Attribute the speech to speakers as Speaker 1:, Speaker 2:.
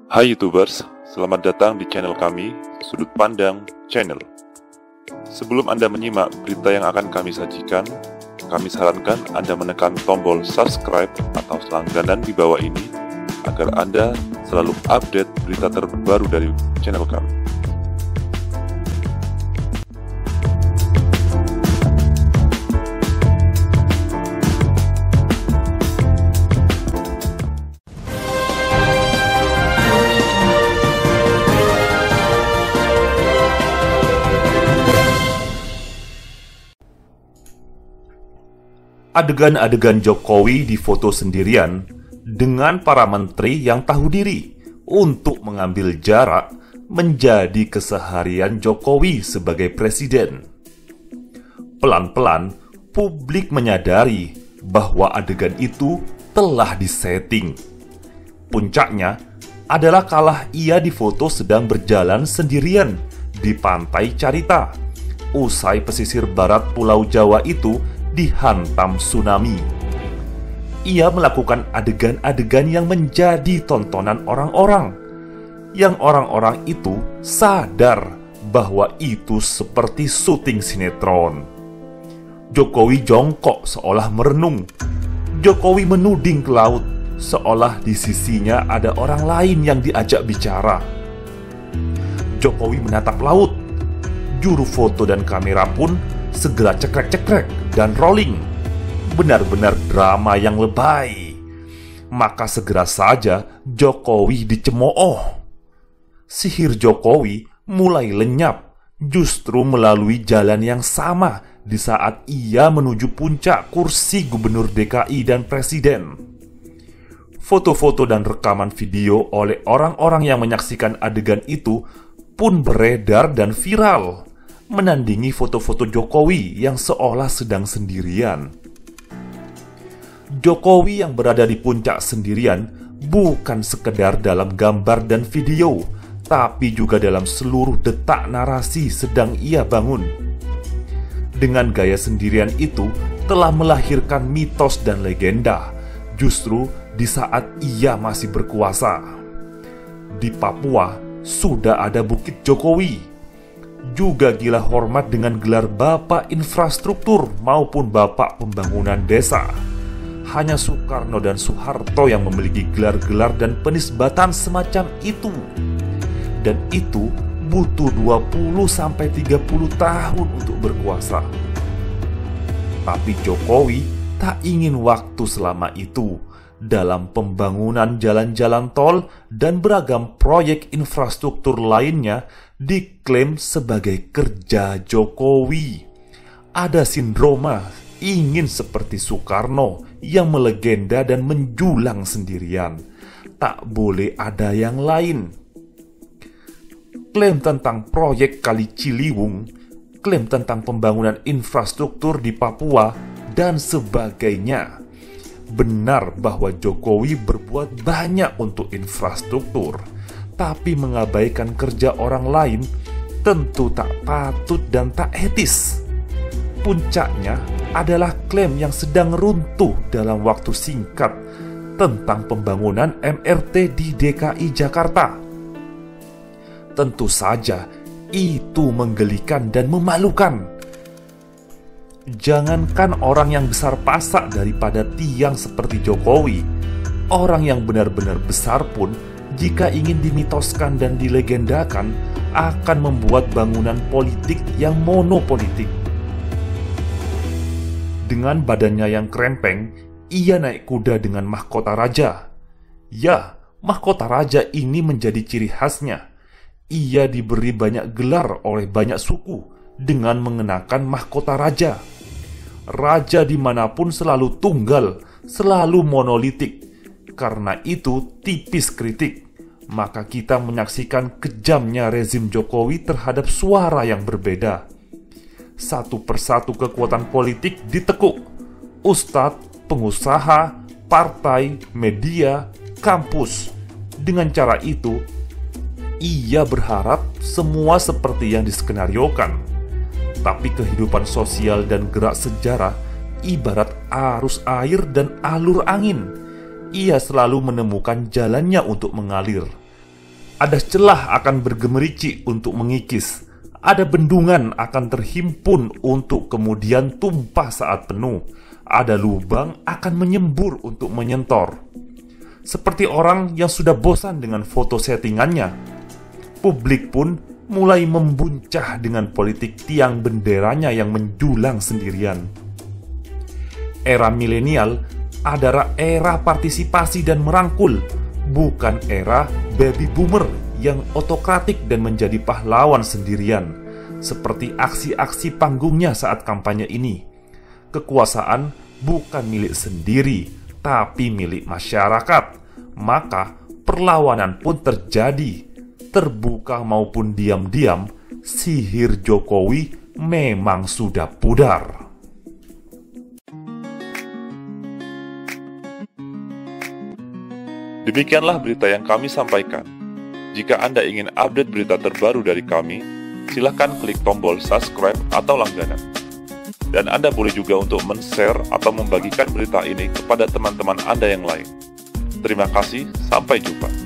Speaker 1: Hai YouTubers, selamat datang di channel kami, Sudut Pandang Channel. Sebelum Anda menyimak berita yang akan kami sajikan, kami sarankan Anda menekan tombol subscribe atau langganan di bawah ini agar Anda selalu update berita terbaru dari channel kami.
Speaker 2: Adegan-adegan Jokowi difoto sendirian dengan para menteri yang tahu diri untuk mengambil jarak menjadi keseharian Jokowi sebagai presiden. Pelan-pelan, publik menyadari bahwa adegan itu telah disetting. Puncaknya adalah kala ia difoto sedang berjalan sendirian di pantai Carita, usai pesisir barat Pulau Jawa itu dihantam tsunami. Ia melakukan adegan-adegan yang menjadi tontonan orang-orang, yang orang-orang itu sadar bahwa itu seperti syuting sinetron. Jokowi jongkok seolah merenung. Jokowi menuding ke laut seolah di sisinya ada orang lain yang diajak bicara. Jokowi menatap laut. Juru foto dan kamera pun segera cekrek-cekrek dan rolling. Benar-benar drama yang lebay. Maka segera saja Jokowi dicemooh. Sihir Jokowi mulai lenyap justru melalui jalan yang sama di saat ia menuju puncak kursi gubernur DKI dan presiden. Foto-foto dan rekaman video oleh orang-orang yang menyaksikan adegan itu pun beredar dan viral, menandingi foto-foto Jokowi yang seolah sedang sendirian. Jokowi yang berada di puncak sendirian bukan sekedar dalam gambar dan video, tapi juga dalam seluruh detak narasi sedang ia bangun. Dengan gaya sendirian itu telah melahirkan mitos dan legenda, justru di saat ia masih berkuasa. Di Papua sudah ada Bukit Jokowi, juga gila hormat dengan gelar Bapak Infrastruktur maupun Bapak Pembangunan Desa. Hanya Soekarno dan Soeharto yang memiliki gelar-gelar dan penisbatan semacam itu. Dan itu butuh 20-30 tahun untuk berkuasa. Tapi Jokowi tak ingin waktu selama itu dalam pembangunan jalan-jalan tol dan beragam proyek infrastruktur lainnya diklaim sebagai kerja Jokowi. Ada sindroma ingin seperti Soekarno yang melegenda dan menjulang sendirian. Tak boleh ada yang lain. Klaim tentang proyek Kali Ciliwung, klaim tentang pembangunan infrastruktur di Papua, dan sebagainya. Benar bahwa Jokowi berbuat banyak untuk infrastruktur, tapi mengabaikan kerja orang lain tentu tak patut dan tak etis. Puncaknya adalah klaim yang sedang runtuh dalam waktu singkat tentang pembangunan MRT di DKI Jakarta. Tentu saja itu menggelikan dan memalukan. Jangankan orang yang besar pasak daripada tiang seperti Jokowi, orang yang benar-benar besar pun jika ingin dimitoskan dan dilegendakan akan membuat bangunan politik yang monopolitik. Dengan badannya yang krempeng, ia naik kuda dengan mahkota raja. Ya, mahkota raja ini menjadi ciri khasnya. Ia diberi banyak gelar oleh banyak suku dengan mengenakan mahkota raja. Raja dimanapun selalu tunggal, selalu monolitik. Karena itu tipis kritik. Maka kita menyaksikan kejamnya rezim Jokowi terhadap suara yang berbeda. Satu persatu kekuatan politik ditekuk. Ustadz, pengusaha, partai, media, kampus. Dengan cara itu, ia berharap semua seperti yang diskenariokan. Tapi kehidupan sosial dan gerak sejarah ibarat arus air dan alur angin. Ia selalu menemukan jalannya untuk mengalir. Ada celah akan bergemericik untuk mengikis. Ada bendungan akan terhimpun untuk kemudian tumpah saat penuh. Ada lubang akan menyembur untuk menyentor. Seperti orang yang sudah bosan dengan foto settingannya, publik pun mulai membuncah dengan politik tiang benderanya yang menjulang sendirian. Era milenial adalah era partisipasi dan merangkul, bukan era baby boomer yang otokratik dan menjadi pahlawan sendirian, seperti aksi-aksi panggungnya saat kampanye ini. Kekuasaan bukan milik sendiri, tapi milik masyarakat. Maka perlawanan pun terjadi, terbuka maupun diam-diam. Sihir Jokowi memang sudah pudar.
Speaker 1: Demikianlah berita yang kami sampaikan. Jika Anda ingin update berita terbaru dari kami, silakan klik tombol subscribe atau langganan. Dan Anda boleh juga untuk men-share atau membagikan berita ini kepada teman-teman Anda yang lain. Terima kasih, sampai jumpa.